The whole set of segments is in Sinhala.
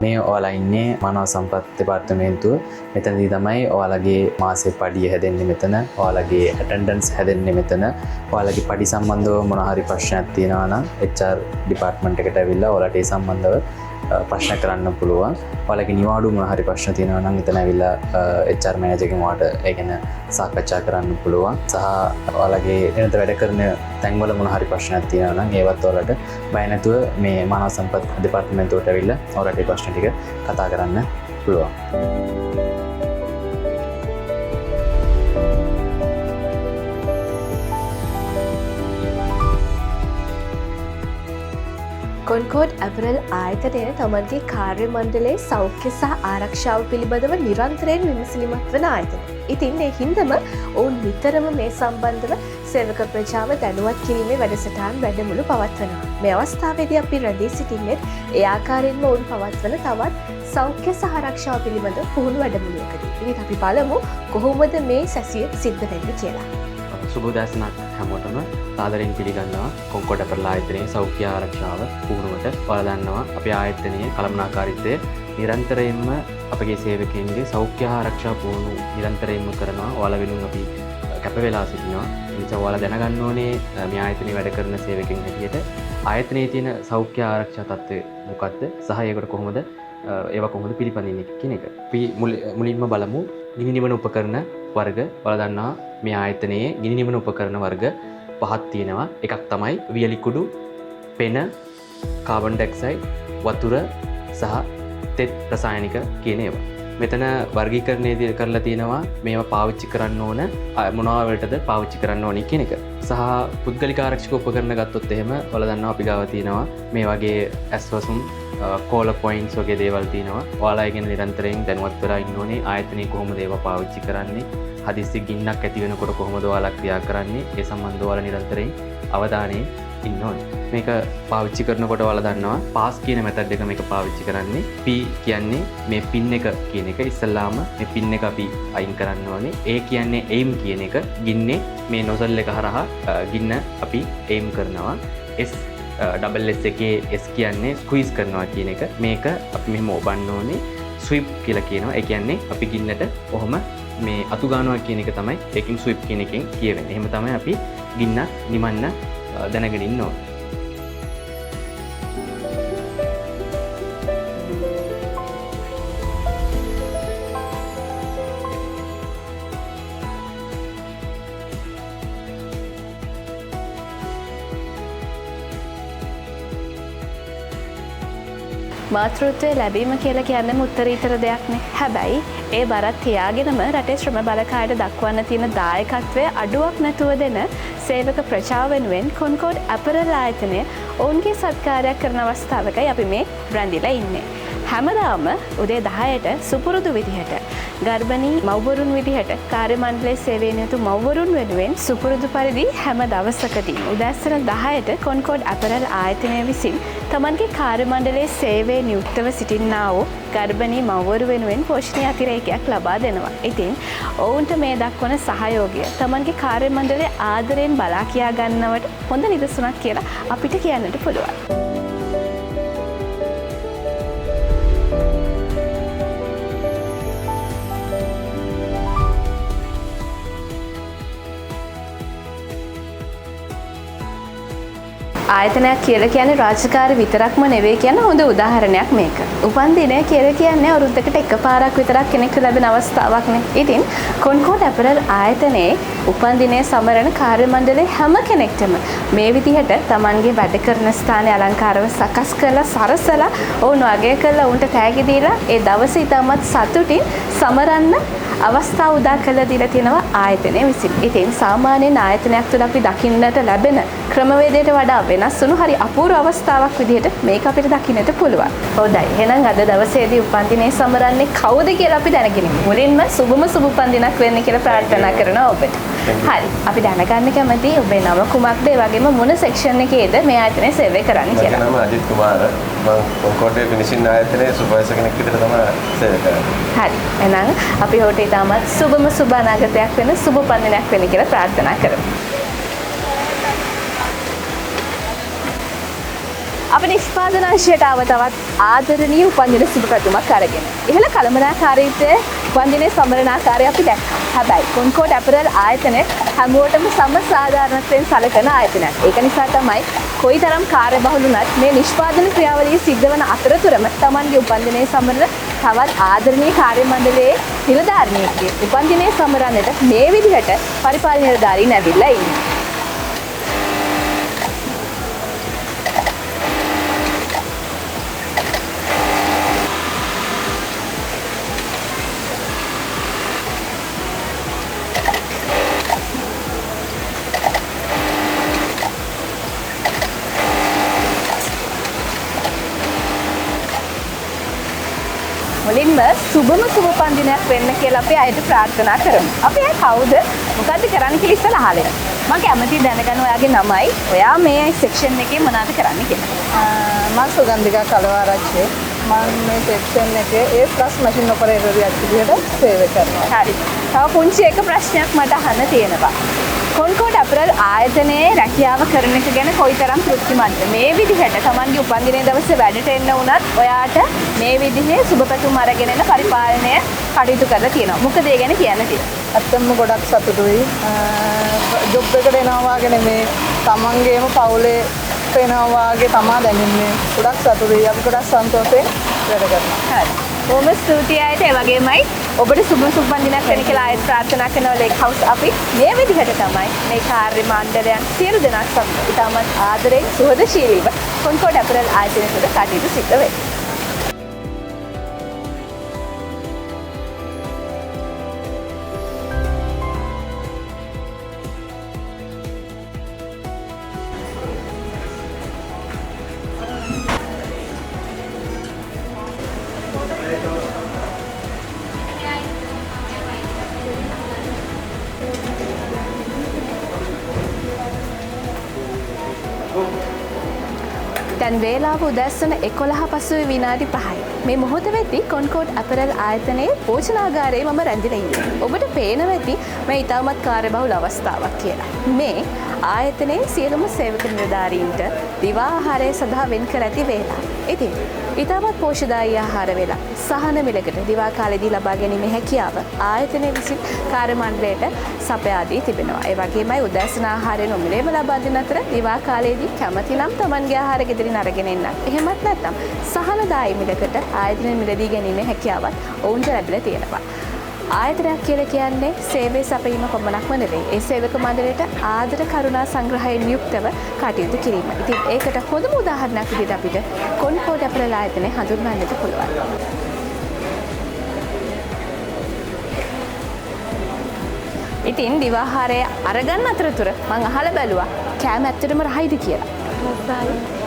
මේ ඔයාලා ඉන්නේ මානව සම්පත් දෙපාර්තමේන්තුව. මෙතනදී තමයි ඔයාලගේ මාසේ පඩිය හැදෙන්නේ මෙතන. ඔයාලගේ ඇටෙන්ඩන්ස් හැදෙන්නේ මෙතන. ඔයාලගේ පඩි සම්බන්ධව මොන හරි ප්‍රශ්නයක් තියෙනවා නම් HR ඩිපාර්ට්මන්ට් එකට ඇවිල්ලා ඔයාලට ඒ සම්බන්ධව ප්‍රශ්න කරන්න පුළුවන්. ඔයාලගේ නිවාඩු මොන හරි ප්‍රශ්න තියෙනවා නම් එතන ඇවිල්ලා HR මැනේජර්ගෙන් ඔයාලට ඒ ගැන සාකච්ඡා කරන්න පුළුවන්. සහ ඔයාලගේ එනත වැඩ කරන තැන්වල මොන හරි ප්‍රශ්නයක් තියෙනවා නම් ඒවත් ඔයාලට බය නැතුව මේ මානව සම්පත් දෙපාර්තමේන්තුවට ඇවිල්ලා ඔයාලට ඒ ප්‍රශ්න ටික කතා කරන්න පුළුවන්. කොන්කෝඩ් ඇපරල් ආයතනය තමන්ගේ කාර්ය මණ්ඩලයේ සෞඛ්‍ය සහ ආරක්ෂාව පිළිබඳව නිරන්තරයෙන් විමසිලිමත් වන ආයතන. ඉතින් ඒ හින්දම ඔවුන් නිතරම මේ සම්බන්ධව සේවක ප්‍රජාව දැනුවත් කිරීමේ වැඩසටහන් වැඩමුළු පවත්වනවා. මේ අවස්ථාවේදී අපි රැඳී සිටින්නේ ඒ ආකාරයෙන්ම ඔවුන් පවත්වන තවත් සෞඛ්‍ය සහ ආරක්ෂාව පිළිබඳ පුහුණු වැඩමුළුවකදී. ඉතින් අපි බලමු කොහොමද මේ සැසිය සිද්ධ වෙන්නේ කියලා. සුබෝදෑසනක් හැමෝටම සාදරයෙන් පිළිගන්නවා කොන්කෝඩ් ඇපරල් ආයතනයේ සෞඛ්‍ය ආරක්ෂාව පුහුණුවට. ඔයාලා දන්නවා අපේ ආයතනයේ කළමනාකාරීත්වය නිරන්තරයෙන්ම අපගේ සේවකයන්ගේ සෞඛ්‍ය ආරක්ෂා පුහුණු නිරන්තරයෙන්ම කරනවා. ඔයාලා වෙනුවෙන් අපි කැප වෙලා සිටිනවා. ඒ නිසා ඔයාලා දැනගන්න ඕනේ මේ ආයතනයේ වැඩ කරන සේවකයන් හැටියට ආයතනයේ තියෙන සෞඛ්‍ය ආරක්ෂා තත්ත්වය මොකක්ද සහ ඒකට කොහොමද ඒවා කොහොමද පිළිපදින්නේ කියන එක. අපි මුලින්ම බලමු ගිනි නිවන උපකරණ වර්ග. ඔයාලා දන්නවා මේ ආයතනයේ ගිනි නිවන උපකරණ වර්ග 5ක් තියෙනවා. එකක් තමයි වියලි කුඩු, පෙන, කාබන් ඩයොක්සයිඩ්, වතුර සහ තෙත් රසායනික කියන ඒවා. මෙතන වර්ගීකරණය කරලා තියෙනවා මේවා පාවිච්චි කරන්න ඕන මොනවා වලටද පාවිච්චි කරන්න ඕනි කියන එක. සහ පුද්ගලික ආරක්ෂක උපකරණ ගත්තොත් එහෙම ඔයාලා දන්නවා අපි ගාව තියෙනවා මේ වගේ ඇස්වසුම් කෝල පොයින්ට්ස් වගේ දේවල් තියෙනවා. ඔයාලා ඒ ගැන නිරන්තරයෙන් දැනුවත් වෙලා ඉන්න ඕනේ. ආයතනයේ කොහොමද ඒවා පාවිච්චි කරන්නේ? හදිස්සි ගින්නක් ඇති වෙනකොට කොහොමද ඔයාලා ක්‍රියා කරන්නේ? ඒ සම්බන්ධව ඔයාලා නිරන්තරයෙන් අවධානයෙන් ඉන්න ඕනේ. මේක පාවිච්චි කරනකොට ඔයාලා දන්නවා පාස් කියන මෙතඩ් එක මේක පාවිච්චි කරන්නේ. P කියන්නේ මේ පින් එක කියන එක. ඉස්සල්ලාම මේ පින් එක අපි අයින් කරන්න ඕනේ. A කියන්නේ aim කියන එක. ගින්නේ මේ නොසල් එක හරහා ගින්න අපි aim කරනවා. S S එකේ S කියන්නේ ස්ක්වීස් කරනවා කියන එක. මේක අපි මෙහෙම ඔබන්න ඕනේ. ස්විප් කියලා කියනවා. ඒ කියන්නේ අපි ගින්නට ඔහොම මේ අතු ගන්නවා කියන එක තමයි ඒකින් ස්විප් කියන එකෙන් කියවෙන්නේ. එහෙම තමයි අපි ගින්න නිමන්න දැනගෙන ඉන්න ඕනේ. මාතෘත්වය ලැබීම කියලා කියන්නේ උත්තරීතර දෙයක්නේ. හැබැයි ඒ බරත් තියාගෙනම රටේ ශ්‍රම බලකායට දක්වන්න තියෙන දායකත්වය අඩුවක් නැතුව දෙන සේවක ප්‍රජාව වෙනුවෙන් කොන්කෝඩ් ඇපරල් ආයතනය ඔවුන්ගේ සත්කාරයක් කරන අවස්ථාවකයි අපි මේ රැඳිලා ඉන්නේ. හැමදාම උදේ 10ට සුපුරුදු විදිහට ගර්භණී මව්වරුන් විදිහට කාර්ය මණ්ඩලයේ සේවයේ නියුතු මව්වරුන් වෙනුවෙන් සුපුරුදු පරිදි හැම දවසකදීම උදෑසන 10ට කොන්කෝඩ් ඇපරල් ආයතනය විසින් තමන්ගේ කාර්ය මණ්ඩලයේ සේවයේ නියුක්තව සිටින්නා වූ ගර්භණී මව්වරු වෙනුවෙන් පෝෂණීය අතිරේකයක් ලබා දෙනවා. ඉතින් ඔවුන්ට මේ දක්වන සහයෝගය තමන්ගේ කාර්ය මණ්ඩලයේ ආදරයෙන් බලා කියා ගන්නවට හොඳ නිදසුනක් කියලා අපිට කියන්නට පුළුවන්. ආයතනයක් කියලා කියන්නේ රාජකාරී විතරක්ම නෙවෙයි කියන හොඳ උදාහරණයක් මේක. උපන්දිනය කියලා කියන්නේ අවුරුද්දකට එකපාරක් විතරක් කෙනෙක්ට ලැබෙන අවස්ථාවක්නේ. ඉතින් කොන්කෝඩ් ඇපරල් ආයතනයේ උපන්දිනය සමරන කාර්ය මණ්ඩලයේ හැම කෙනෙක්ටම මේ විදිහට Tamanගේ වැඩ කරන ස්ථානයේ අලංකාරව සකස් කරලා සරසලා ඔවුන් වගේ කරලා උන්ට තෑගි දීලා ඒ දවසේ ඉතාමත් සතුටින් සමරන්න අවස්ථාව උදා කරලා දීලා තියෙනවා ආයතනය විසින්. ඉතින් සාමාන්‍යයෙන් ආයතනයක් තුළ අපි දකින්නට ලැබෙන ක්‍රමවේදයට වඩා වෙනස් වුණු හරි අපූර්ව අවස්ථාවක් විදිහට මේක අපිට දකින්නට පුළුවන්. හොඳයි. එහෙනම් අද දවසේදී උපන්දිනේ සමරන්නේ කවුද කියලා අපි දැනගෙන ඉමු. මුලින්ම සුබම සුබ උපන්දිනක් වෙන්න කියලා ප්‍රාර්ථනා කරනවා ඔබට. හරි. අපි දැනගන්න කැමතියි ඔබේ නම කුමක්ද? ඒ වගේම මොන සෙක්ෂන් එකේද මේ ආයතනයේ සේවය කරන්නේ කියලා. මම අජිත් කුමාර. මම කොන්කෝඩ් ෆිනිෂින් ආයතනයේ සුපර්වයිසර් කෙනෙක් විදිහට තමයි සේවය කරන්නේ. හරි. එහෙනම් අපි හොට ඉතාමත් සුබම සුබ අනාගතයක් වෙන සුබ උපන්දිනයක් වෙන්න කියලා ප්‍රාර්ථනා කරමු. අප නිෂ්පාදනාංශයට ආව තවත් ආදරණීය උපන්දින සුබ පැතුමක් අරගෙන. ඉහළ කළමනාකාරීත්වයේ උපන්දිනයේ සමරනාකාරය අපි දැක්කා. හැබැයි කොන්කෝඩ් ඇපරල් ආයතනය හැමෝටම සමසාධාරණත්වයෙන් සලකන ආයතනයක්. ඒක නිසා තමයි කොයිතරම් කාර්යබහුල වුණත් මේ නිෂ්පාදන ක්‍රියාවලිය සිද්ධ වන අතරතුරම Tamanගේ උපන්දිනයේ සමරන තවත් ආදරණීය කාර්ය මණ්ඩලයේ නිලධාරියෙක්ගේ උපන්දිනයේ සමරන්නට මේ විදිහට පරිපාලන නිලධාරීන් ඇවිල්ලා ඉන්නේ. මුලින්ම සුබම සුබ පන්දිනයක් වෙන්න කියලා අපි අයට ප්‍රාර්ථනා කරමු. අපි අය කවුද? මොකද්ද කරන්න කියලා ඉස්සලා අහලා ඉන්න. මම කැමතියි දැනගන්න ඔයාගේ නමයි. ඔයා මේ සෙක්ෂන් එකේ මොනවද කරන්න කියලා. මම සුගන්ධිකා කලවාරච්චි. මම මේ සෙක්ෂන් එකේ A+ මැෂින් ඔපරේටරයක් විදිහට සේවය කරනවා. හරි. තව පුංචි එක ප්‍රශ්නයක් මට අහන්න තියෙනවා. කොන්කෝඩ් ඇපරල් ආයතනයේ රැකියාව කරන එක ගැන කොයිතරම් තෘප්තිමත්ද? මේ විදිහට Tamanගේ උපන්දිනයේ දවසේ වැඩට එන්න වුණත් ඔයාට මේ විදිහේ සුබපැතුම් අරගෙන එන පරිපාලනය කටයුතු කරලා තියෙනවා. මොකද ඒ ගැන කියන්න තියෙනවා? ඇත්තම ගොඩක් සතුටුයි. ජොබ් එකට එනවා වගේ නෙමේ තමන්ගේම පවුලේ එනවා වගේ තමා දැනෙන්නේ. ගොඩක් සතුටුයි. අපි ගොඩක් සන්තෝෂයෙන් වැඩ කරනවා. හරි. බොහොම ස්තුතියි අයට. ඒ වගේමයි ඔබට සුබ සුබන්දිනයක් වෙන්න කියලා ආයෙත් ප්‍රාර්ථනා කරනවා. ලේක් හවුස් අපි මේ විදිහට තමයි මේ කාර්ය මණ්ඩලයන් සියලු දෙනා සමග ඉතාමත් ආදරයෙන් සුහදශීලීව කොන්කෝඩ් ඇපරල් ආයතනය තුළ කටයුතු සිද්ධ වෙන්නේ. දැන් වේලාව උදැස්සන 11 පසුව විනාඩි 5යි. මේ මොහොත වෙද්දී කොන්කෝඩ් ඇපරල් ආයතනයේ භෝජනාගාරයේ මම රැඳිලා ඉන්නේ. ඔබට පේනවා ඇති මේ ඉතාමත් කාර්යබහුල අවස්ථාවක් කියලා. මේ ආයතනයේ සියලුම සේවක නිලධාරීන්ට දිවා ආහාරය සඳහා වෙන් කර ඇති වේලාව. ඉතින් ඉතාමත් පෝෂ්‍යදායී ආහාර වේලා සහන මිලකට දිවා කාලෙදී ලබා ගැනීමේ හැකියාව ආයතනයේ විසින් කාර්ය මණ්ඩලයට සපයා දී තිබෙනවා. ඒ වගේමයි උදෑසන ආහාරය නොමිලේම ලබා දෙන අතර දිවා කාලයේදී කැමති නම් Tamanගේ ආහාර ගෙදරින් අරගෙන එන්න. එහෙමත් නැත්නම් සහනදායී මිලකට ආයතනයේ මිලදී ගැනීමේ හැකියාවත් ඔවුන්ට ලැබිලා තියෙනවා. ආයතනයක් කියලා කියන්නේ සේවය සැපයීම පමණක්ම නෙවෙයි. ඒ සේවක මණ්ඩලයට ආදර කරුණා සංග්‍රහයෙන් යුක්තව කටයුතු කිරීම. ඉතින් ඒකට හොඳම උදාහරණයක් විදිහට අපිට කොන්කෝඩ් ඇපරල් ආයතනය හඳුන්වන්නට පුළුවන්. ඉතින් දිවාහාරය අරගන්න අතරතුර මං අහලා බැලුවා කෑම ඇත්තටම රහයිද කියලා. රසයි.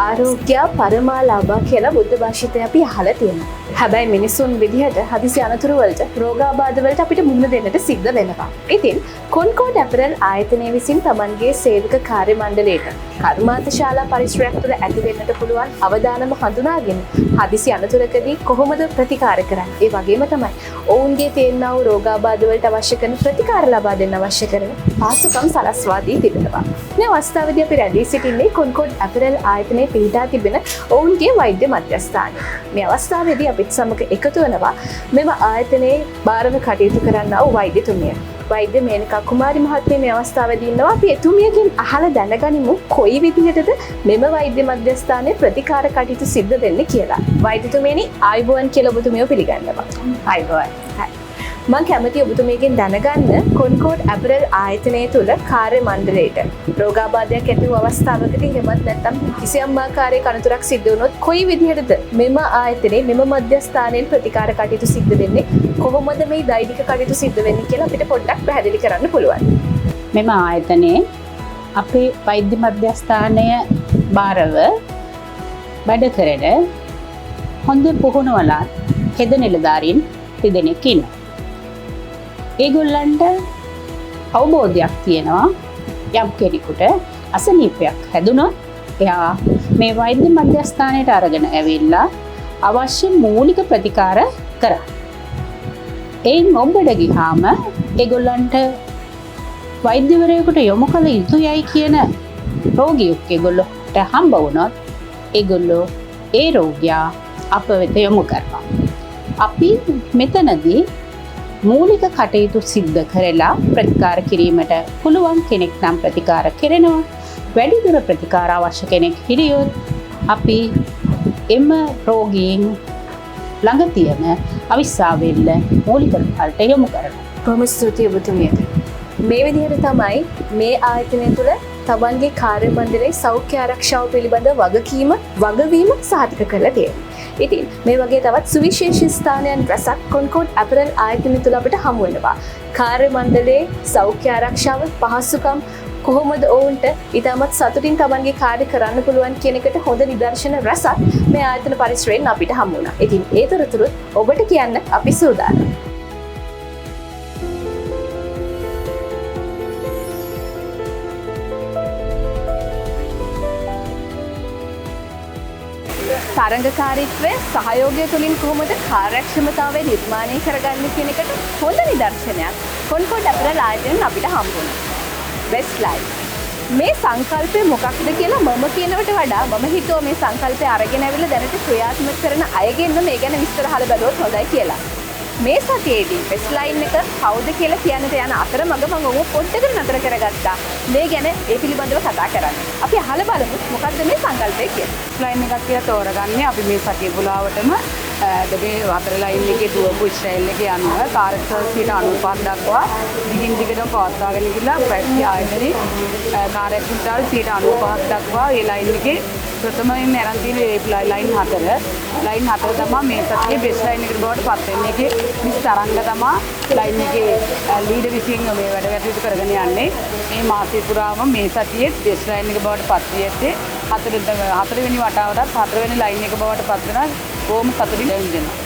ආරෝග්‍ය පරමාලාභා කියලා බුද්ධ භාෂිතය අපි අහලා තියෙනවා. හැබැයි මිනිසුන් විදිහට හදිසි අනතුරු වලට රෝගාබාධ වලට අපිට මුහුණ දෙන්නට සිද්ධ වෙනවා. ඉතින් කොන්කෝඩ් ඇපරල් ආයතනය විසින් Tamanගේ සේවක කාර්ය මණ්ඩලයට කර්මාන්ත ශාලා පරිසරයක් තුළ ඇති වෙන්නට පුළුවන් අවදානම හඳුනාගෙන හදිසි අනතුරකදී කොහොමද ප්‍රතිකාර කරන්නේ? ඒ වගේම තමයි ඔවුන්ගේ තියෙනා වූ රෝගාබාධ වලට අවශ්‍ය කරන ප්‍රතිකාර ලබා දෙන්න අවශ්‍ය කරන පාසුකම් සලස්වා දී තිබෙනවා. මේ අවස්ථාවේදී අපි රැඳී සිටින්නේ කොන්කෝඩ් ඇපරල් ආයතනයේ පිහිටා තිබෙන ඔවුන්ගේ වෛද්‍ය මධ්‍යස්ථානයේ. මේ අවස්ථාවේදී අපි අපිත් සමග එකතු වෙනවා මෙම ආයතනයේ භාරව කටයුතු කරන්නා වූ වෛද්‍යතුමිය. වෛද්‍ය මේනකා කුමාරි මහත්මිය මේ අවස්ථාවේදී ඉන්නවා. අපි එතුමියගෙන් අහලා දැනගනිමු කොයි විදිහටද මෙම වෛද්‍ය මධ්‍යස්ථානයේ ප්‍රතිකාර කටයුතු සිද්ධ වෙන්නේ කියලා. වෛද්‍යතුමියනි ආයුබෝවන් කියලා ඔබතුමියව පිළිගන්නවා. ආයුබෝවන්. මම කැමති ඔබතුමියගෙන් දැනගන්න කොන්කෝඩ් ඇපරල් ආයතනය තුල කාර්ය මණ්ඩලයට රෝගාබාධයක් ඇති වූ අවස්ථාවකදී එහෙමත් නැත්නම් කිසියම් ආකාරයක අනතුරක් සිද්ධ වුණොත් කොයි විදිහටද මෙම ආයතනයේ මෙම මධ්‍යස්ථානයේ ප්‍රතිකාර කටයුතු සිද්ධ වෙන්නේ කොහොමද මේ දෛනික කටයුතු සිද්ධ වෙන්නේ කියලා අපිට පොඩ්ඩක් පැහැදිලි කරන්න පුළුවන්. මෙම ආයතනයේ අපේ වෛද්‍ය මධ්‍යස්ථානය භාරව වැඩ කරන හොඳ පුහුණුවලත් හෙද නිලධාරීන් දෙදෙනෙක් ඉන්නවා. ඒගොල්ලන්ට අවබෝධයක් තියෙනවා යම් කෙනෙකුට අසනීපයක් හැදුනොත් එයා මේ වෛද්‍ය මධ්‍යස්ථානයට අරගෙන ඇවිල්ලා අවශ්‍ය මූලික ප්‍රතිකාර කරා. එයින් ඔබට ගිහාම ඒගොල්ලන්ට වෛද්‍යවරයෙකුට යොමු කළ යුතුයයි කියන රෝගියෙක් ඒගොල්ලොන්ට හම්බ වුණොත් ඒගොල්ලෝ ඒ රෝගියා අප වෙත යොමු කරනවා. අපි මෙතනදී මූලික කටයුතු සිද්ධ කරලා ප්‍රතිකාර කිරීමට පුළුවන් කෙනෙක් නම් ප්‍රතිකාර කරනවා. වැඩිදුර ප්‍රතිකාර අවශ්‍ය කෙනෙක් හිටියොත් අපි එම රෝගීන් ළඟ තියෙන අවිස්සාවෙල්ල මූලික වලට යොමු කරනවා. බොහොම ස්තුතියි ඔබතුමියට. මේ විදිහට තමයි මේ ආයතනය තුළ තමන්ගේ කාර්ය මණ්ඩලයේ සෞඛ්‍ය ආරක්ෂාව පිළිබඳ වගවීම සහතික කරලා තියෙනවා. ඉතින් මේ වගේ තවත් සුවිශේෂී ස්ථානයන් රැසක් කොන්කෝඩ් ඇපරල් ආයතනය තුළ අපිට හමු වෙනවා. කාර්ය මණ්ඩලයේ සෞඛ්‍ය ආරක්ෂාව පහසුකම් කොහොමද ඔවුන්ට ඉතාමත් සතුටින් තමන්ගේ කාර්ය කරන්න පුළුවන් කියන එකට හොඳ නිදර්ශන රැසක් මේ ආයතන පරිසරයෙන් අපිට හමු වුණා. ඉතින් ඒ තොරතුරුත් ඔබට කියන්න අපි සූදානම්. තරඟකාරීත්වය සහයෝගය තුළින් කොහොමද කාර්යක්ෂමතාවය නිර්මාණය කරගන්න කියන එකට හොඳ නිදර්ශනයක් කොන්කෝඩ් ඇපරල් ආයතනයෙන් අපිට හම්බ වුණා. Best life. මේ සංකල්පය මොකක්ද කියලා මම කියනවට වඩා මම හිතුවා මේ සංකල්පය අරගෙන ඇවිල්ලා දැනට ක්‍රියාත්මක කරන අයගෙන් මේ ගැන විස්තර අහලා බලුවොත් හොඳයි කියලා. මේ සතියේදී බෙස්ට් ලයින් එක කවුද කියලා කියන්නට යන අතරමඟ මම ඔහු පොඩ්ඩකට නතර කරගත්තා. මේ ගැන ඒ පිළිබඳව කතා කරන්න. අපි අහලා බලමු මොකක්ද මේ සංකල්පය කියලා. ලයින් එකක් කියලා තෝරගන්නේ අපි මේ සතිය පුලාවටම මේ හතර ලයින් එකේ දුවපු ඉස්රායෙල් එකේ යනවා කාර්යක්ෂමතාවයට 95ක් දක්වා දිගින් දිගටම පවත්වාගෙන ගිහිල්ලා ප්‍රති ආයතනයේ කාර්යක්ෂමතාවයට 95ක් දක්වා ඒ ලයින් එකේ ප්‍රථමයෙන් අරන් තියෙන ඒ ලයින් 4 තමයි මේ සතියේ බෙස්ට් ලයින් එකට බවට පත් වෙන්නේ. ඒකේ මිස් තරංග තමයි ලයින් එකේ ලීඩර් විසින් මේ වැඩ කටයුතු කරගෙන යන්නේ. මේ මාසය පුරාම මේ සතියේ බෙස්ට් ලයින් එක බවට පත් වී ඇත්තේ 4 වෙනි වතාවටත් 4 වෙනි ලයින් එක බවට පත් වෙනවා. කොහොම සතුටින් දෙන්නවා.